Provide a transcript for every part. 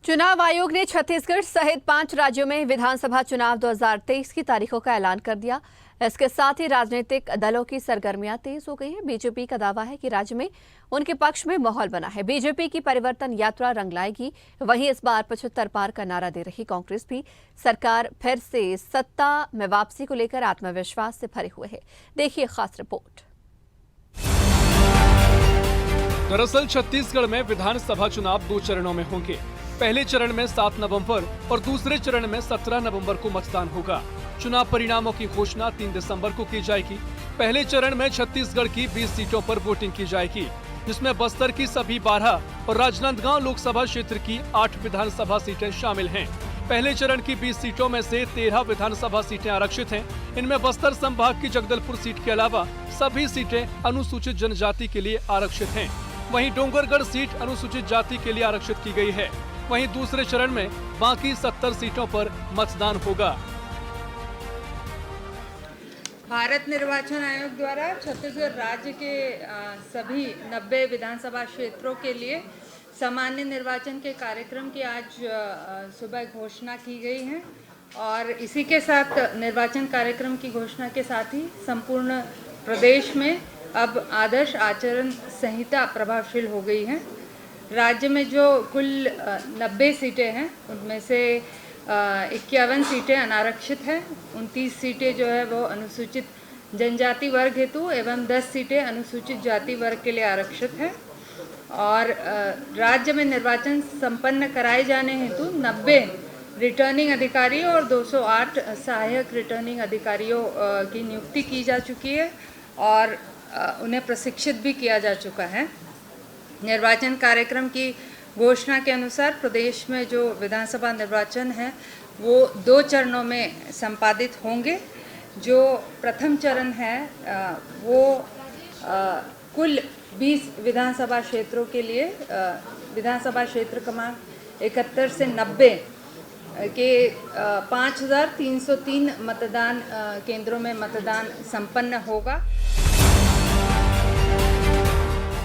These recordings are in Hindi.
चुनाव आयोग ने छत्तीसगढ़ सहित 5 राज्यों में विधानसभा चुनाव 2023 की तारीखों का ऐलान कर दिया। इसके साथ ही राजनीतिक दलों की सरगर्मियां तेज हो गई है। बीजेपी का दावा है कि राज्य में उनके पक्ष में माहौल बना है। बीजेपी की परिवर्तन यात्रा रंग लाएगी। वहीं इस बार 75 पार का नारा दे रही कांग्रेस भी सरकार फिर से सत्ता में वापसी को लेकर आत्मविश्वास से भरे हुए है। देखिए खास रिपोर्ट। दरअसल छत्तीसगढ़ में विधानसभा चुनाव 2 चरणों में होंगे। पहले चरण में 7 नवंबर और दूसरे चरण में 17 नवंबर को मतदान होगा। चुनाव परिणामों की घोषणा 3 दिसंबर को की जाएगी। पहले चरण में छत्तीसगढ़ की 20 सीटों पर वोटिंग की जाएगी, जिसमें बस्तर की सभी 12 और राजनांदगांव लोकसभा क्षेत्र की 8 विधानसभा सीटें शामिल हैं। पहले चरण की 20 सीटों में से 13 विधानसभा सीटें आरक्षित हैं। इनमें बस्तर संभाग की जगदलपुर सीट के अलावा सभी सीटें अनुसूचित जनजाति के लिए आरक्षित हैं। वहीं डोंगरगढ़ सीट अनुसूचित जाति के लिए आरक्षित की गई है। वहीं दूसरे चरण में बाकी 70 सीटों पर मतदान होगा। भारत निर्वाचन आयोग द्वारा छत्तीसगढ़ राज्य के सभी 90 विधानसभा क्षेत्रों के लिए सामान्य निर्वाचन के कार्यक्रम की आज सुबह घोषणा की गई है और इसी के साथ निर्वाचन कार्यक्रम की घोषणा के साथ ही संपूर्ण प्रदेश में अब आदर्श आचरण संहिता प्रभावशील हो गई है। राज्य में जो कुल 90 सीटें हैं उनमें से 51 सीटें अनारक्षित हैं, 29 सीटें जो है वो अनुसूचित जनजाति वर्ग हेतु एवं 10 सीटें अनुसूचित जाति वर्ग के लिए आरक्षित हैं और राज्य में निर्वाचन संपन्न कराए जाने हेतु 90 रिटर्निंग अधिकारी और 208 सहायक रिटर्निंग अधिकारियों की नियुक्ति की जा चुकी है और उन्हें प्रशिक्षित भी किया जा चुका है। निर्वाचन कार्यक्रम की घोषणा के अनुसार प्रदेश में जो विधानसभा निर्वाचन है वो 2 चरणों में संपादित होंगे। जो प्रथम चरण है वो कुल 20 विधानसभा क्षेत्रों के लिए विधानसभा क्षेत्र क्रमांक 71 से 90 के 5303 मतदान केंद्रों में मतदान संपन्न होगा।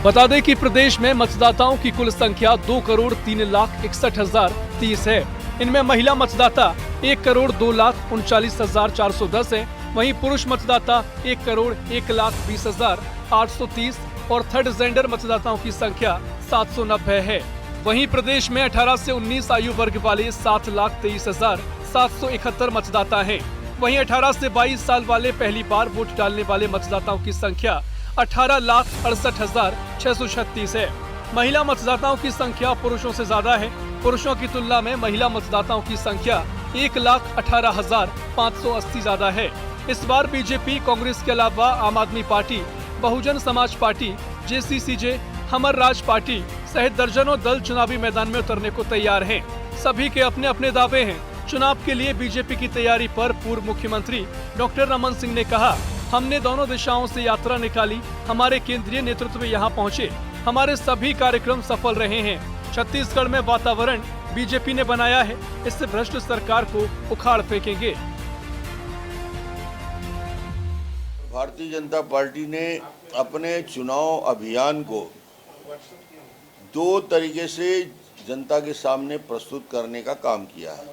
बता दें कि प्रदेश में मतदाताओं की कुल संख्या 2,03,61,030 है। इनमें महिला मतदाता 1,02,39,410 है। वहीं पुरुष मतदाता 1,01,20,830 और थर्ड जेंडर मतदाताओं की संख्या 790 है। वहीं प्रदेश में 18 से 19 आयु वर्ग वाले 7,23,771 मतदाता हैं। वहीं 18 से 22 साल वाले पहली बार वोट डालने वाले मतदाताओं की संख्या 18,68,636 है। महिला मतदाताओं की संख्या पुरुषों से ज्यादा है। पुरुषों की तुलना में महिला मतदाताओं की संख्या 1,18,580 ज्यादा है। इस बार बीजेपी, कांग्रेस के अलावा आम आदमी party, Bahujan Samaj party, JCCJ, हमर राज पार्टी सहित दर्जनों दल चुनावी मैदान में उतरने को तैयार हैं। सभी के अपने अपने दावे हैं। चुनाव के लिए बीजेपी की तैयारी पर पूर्व मुख्यमंत्री डॉक्टर रमन सिंह ने कहा, हमने दोनों दिशाओं से यात्रा निकाली, हमारे केंद्रीय नेतृत्व यहाँ पहुँचे, हमारे सभी कार्यक्रम सफल रहे हैं। छत्तीसगढ़ में वातावरण बीजेपी ने बनाया है, इससे भ्रष्ट सरकार को उखाड़ फेंकेंगे। भारतीय जनता पार्टी ने अपने चुनाव अभियान को 2 तरीके से जनता के सामने प्रस्तुत करने का काम किया है।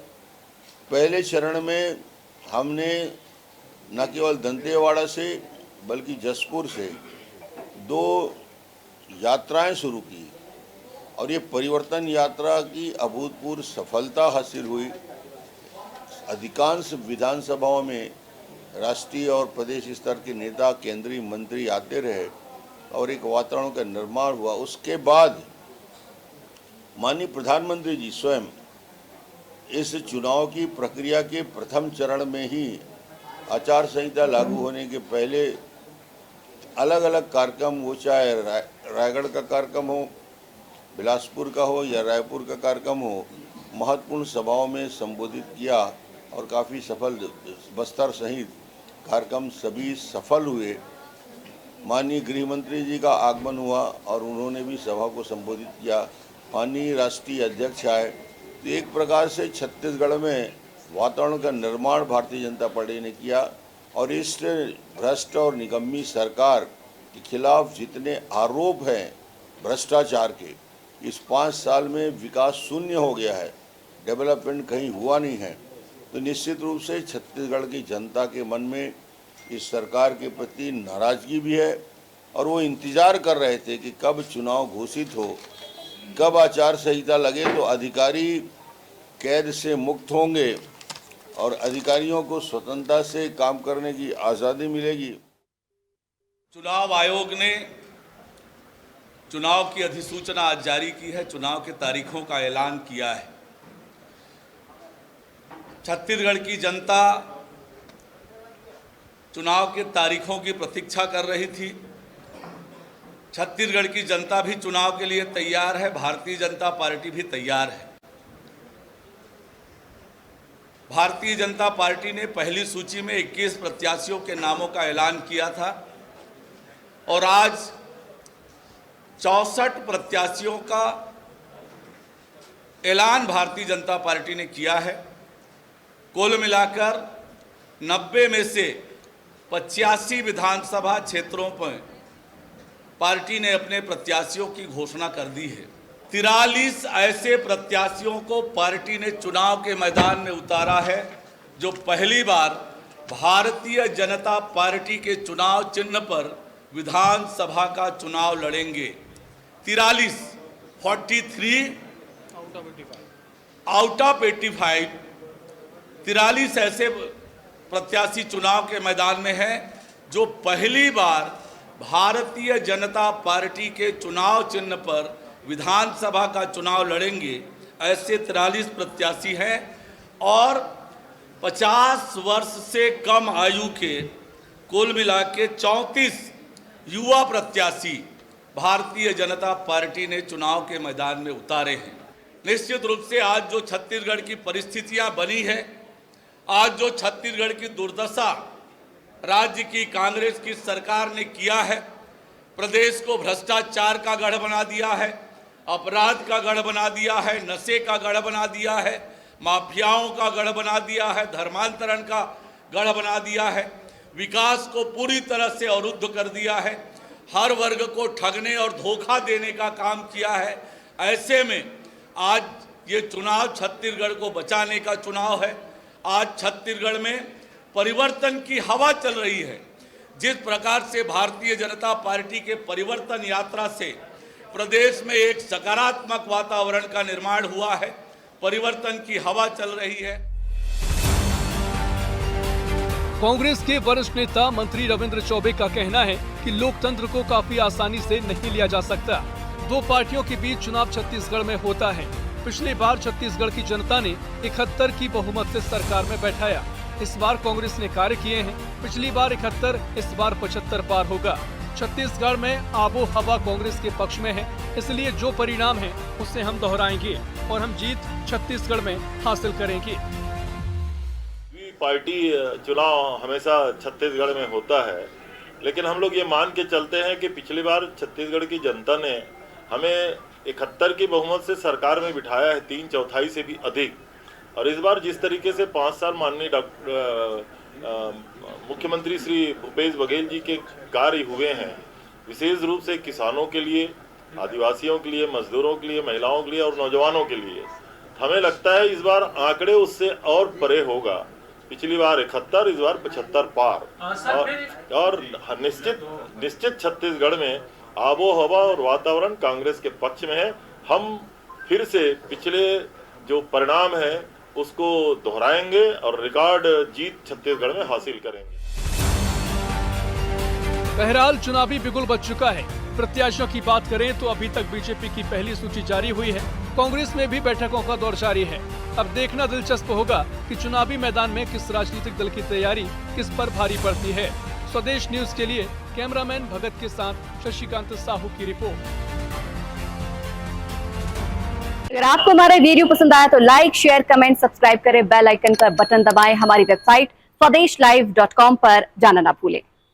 पहले चरण में हमने न केवल दंतेवाड़ा से बल्कि जसपुर से 2 यात्राएं शुरू की और ये परिवर्तन यात्रा की अभूतपूर्व सफलता हासिल हुई। अधिकांश विधानसभाओं में राष्ट्रीय और प्रदेश स्तर के नेता, केंद्रीय मंत्री आते रहे और एक वातावरण का निर्माण हुआ। उसके बाद माननीय प्रधानमंत्री जी स्वयं इस चुनाव की प्रक्रिया के प्रथम चरण में ही आचार संहिता लागू होने के पहले अलग अलग कार्यक्रम, वो चाहे रायगढ़ का कार्यक्रम हो, बिलासपुर का हो या रायपुर का कार्यक्रम हो, महत्वपूर्ण सभाओं में संबोधित किया और काफ़ी सफल, बस्तर सहित कार्यक्रम सभी सफल हुए। माननीय गृह मंत्री जी का आगमन हुआ और उन्होंने भी सभा को संबोधित किया। माननीय राष्ट्रीय अध्यक्ष आए। तो एक प्रकार से छत्तीसगढ़ में वातावरण का निर्माण भारतीय जनता पार्टी ने किया और इस भ्रष्ट और निकम्मी सरकार के खिलाफ जितने आरोप हैं भ्रष्टाचार के, इस 5 साल में विकास शून्य हो गया है, डेवलपमेंट कहीं हुआ नहीं है, तो निश्चित रूप से छत्तीसगढ़ की जनता के मन में इस सरकार के प्रति नाराजगी भी है और वो इंतज़ार कर रहे थे कि कब चुनाव घोषित हो, कब आचार संहिता लगे तो अधिकारी कैद से मुक्त होंगे और अधिकारियों को स्वतंत्रता से काम करने की आज़ादी मिलेगी। चुनाव आयोग ने चुनाव की अधिसूचना आज जारी की है, चुनाव के तारीखों का ऐलान किया है। छत्तीसगढ़ की जनता चुनाव के तारीखों की प्रतीक्षा कर रही थी। छत्तीसगढ़ की जनता भी चुनाव के लिए तैयार है, भारतीय जनता पार्टी भी तैयार है। भारतीय जनता पार्टी ने पहली सूची में 21 प्रत्याशियों के नामों का ऐलान किया था और आज 64 प्रत्याशियों का ऐलान भारतीय जनता पार्टी ने किया है। कुल मिलाकर 90 में से 85 विधानसभा क्षेत्रों पर पार्टी ने अपने प्रत्याशियों की घोषणा कर दी है। 43 ऐसे प्रत्याशियों को पार्टी ने चुनाव के मैदान में उतारा है जो पहली बार भारतीय जनता पार्टी के चुनाव चिन्ह पर विधानसभा का चुनाव लड़ेंगे। 43 आउट ऑफ 85 43 ऐसे प्रत्याशी चुनाव के मैदान में हैं जो पहली बार भारतीय जनता पार्टी के चुनाव चिन्ह पर विधानसभा का चुनाव लड़ेंगे। ऐसे 43 प्रत्याशी हैं और 50 वर्ष से कम आयु के कुल मिला के 34 युवा प्रत्याशी भारतीय जनता पार्टी ने चुनाव के मैदान में उतारे हैं। निश्चित रूप से आज जो छत्तीसगढ़ की परिस्थितियां बनी है, आज जो छत्तीसगढ़ की दुर्दशा राज्य की कांग्रेस की सरकार ने किया है, प्रदेश को भ्रष्टाचार का गढ़ बना दिया है, अपराध का गढ़ बना दिया है, नशे का गढ़ बना दिया है, माफियाओं का गढ़ बना दिया है, धर्मांतरण का गढ़ बना दिया है, विकास को पूरी तरह से अवरुद्ध कर दिया है, हर वर्ग को ठगने और धोखा देने का काम किया है। ऐसे में आज ये चुनाव छत्तीसगढ़ को बचाने का चुनाव है। आज छत्तीसगढ़ में परिवर्तन की हवा चल रही है। जिस प्रकार से भारतीय जनता पार्टी के परिवर्तन यात्रा से प्रदेश में एक सकारात्मक वातावरण का निर्माण हुआ है, परिवर्तन की हवा चल रही है। कांग्रेस के वरिष्ठ नेता मंत्री रविंद्र चौबे का कहना है कि लोकतंत्र को काफी आसानी से नहीं लिया जा सकता। दो पार्टियों के बीच चुनाव छत्तीसगढ़ में होता है। पिछली बार छत्तीसगढ़ की जनता ने 71 की बहुमत से सरकार में बैठाया। इस बार कांग्रेस ने कार्य किए हैं। पिछली बार 71, इस बार 75 पार होगा। छत्तीसगढ़ में आबो हवा कांग्रेस के पक्ष में है, इसलिए जो परिणाम है उसे हम दोहराएंगे और हम जीत छत्तीसगढ़ में हासिल करेंगे। पार्टी चुनाव हमेशा छत्तीसगढ़ में होता है, लेकिन हम लोग ये मान के चलते हैं कि पिछली बार छत्तीसगढ़ की जनता ने हमें 71 की बहुमत से सरकार में बिठाया है, 3/4 से भी अधिक। और इस बार जिस तरीके से 5 साल माननीय मुख्यमंत्री श्री भूपेश बघेल जी के कार्य हुए हैं, विशेष रूप से किसानों के लिए, आदिवासियों के लिए, मजदूरों के लिए, महिलाओं के लिए और नौजवानों के लिए, हमें लगता है इस बार आंकड़े उससे और परे होगा। पिछली बार 71, इस बार 75 पार। और निश्चित छत्तीसगढ़ में आबो हवा और वातावरण कांग्रेस के पक्ष में है। हम फिर से पिछले जो परिणाम है उसको दोहराएंगे और रिकॉर्ड जीत छत्तीसगढ़ में हासिल करेंगे। बहरहाल चुनावी बिगुल बज चुका है। प्रत्याशियों की बात करें तो अभी तक बीजेपी की पहली सूची जारी हुई है। कांग्रेस में भी बैठकों का दौर जारी है। अब देखना दिलचस्प होगा कि चुनावी मैदान में किस राजनीतिक दल की तैयारी किस पर भारी पड़ती है। स्वदेश न्यूज के लिए कैमरामैन भगत के साथ शशिकांत साहू की रिपोर्ट। अगर आपको हमारा वीडियो पसंद आया तो लाइक, शेयर, कमेंट, सब्सक्राइब करें, बेल आइकन का बटन दबाएं। हमारी वेबसाइट swdeshlive.com पर जाना ना भूलें।